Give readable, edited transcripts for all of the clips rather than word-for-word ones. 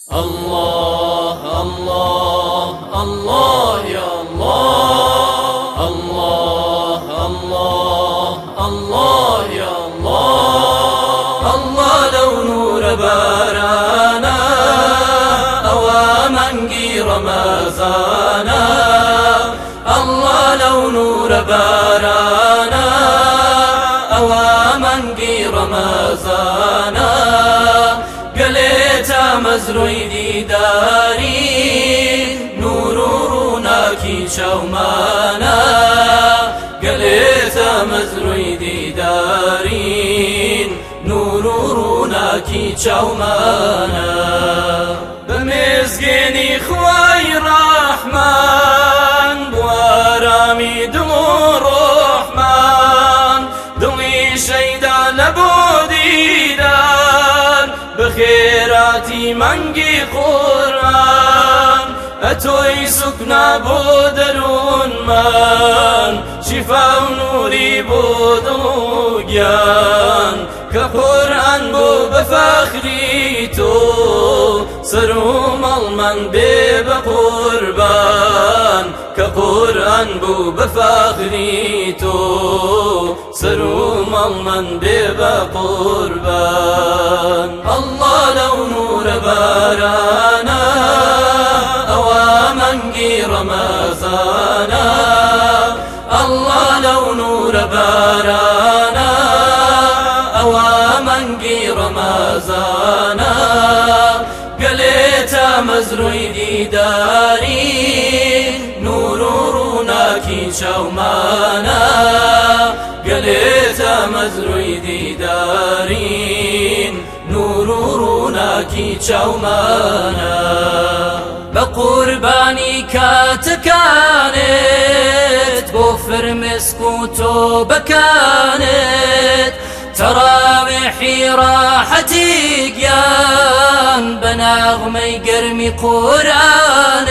الله الله الله يا الله، الله الله الله يا الله. الله لو نور بارانا أوامنقي رمزانا، الله لو نور بارانا أوامنقي رمزانا. قليتا مزروي ديداري نور روناكي شومانا، قليتا مزروي ديداري نور روناكي شومانا. بمزقيني خواي رحمن بوارامي دور رحمن، دلي شيدا لبودي دار بخيراتي منقي قرآن. أتوي سكنا بودرون من شفاء نوري بودوغيان، كقرآن بو بفخري تو سروم المن بيب قربان، كقرآن بو بفخري تو سروم المن بيب قربان. الله لو نور بارانا أوامنقي رمزانا، الله لو نور بارانا أوامنقي رمزانا. قليتا مزروي ديداري نور روناكي شومانا، قليتا مزروي ديداري نور روناكي شومانا. بقرباني كاتكانت بوفر مسكوتو بكانت، تراويحي راحتي قيان بناغمي قرمي قرانت.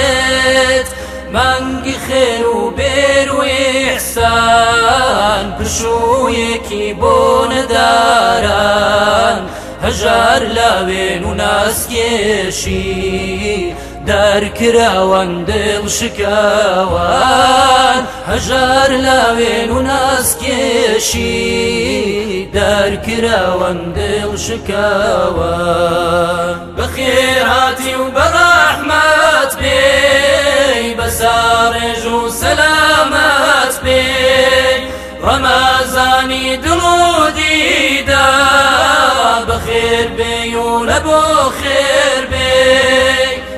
مانقي خير وبير وإحسان برشويكي بون داران، هجار لاوين وناس كيشي دار كراوان دل شكاوان، هجار لاوين وناس كيشي دار كراوان دل شكاوان. بخيراتي وبرحمات بي بسارج وسلامات بي، رمزاني درودي دا بخير بي ولبو خير بي.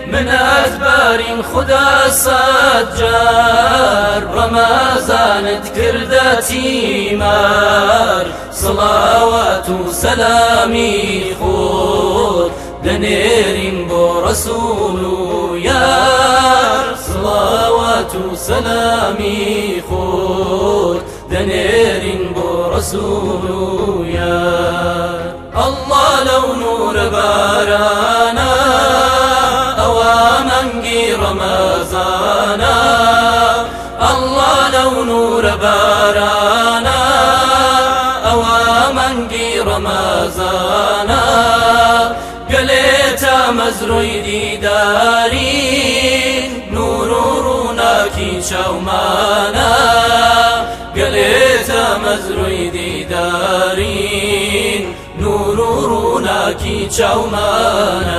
من أدبار خدا سجار رمضان تكردتي مار، صلوات وسلامي خود دنيرين بو رسولو يار، صلوات وسلامي خود دنيرين بو رسولو يار. الله لو نور بارانا أوامنقي رمزانا، الله لو نور بارانا أوامنقي رمزانا. قليتا مزروي ديداري نور روناكي شومانا، قليتا مزروي ديداري نور روناكي شومانا.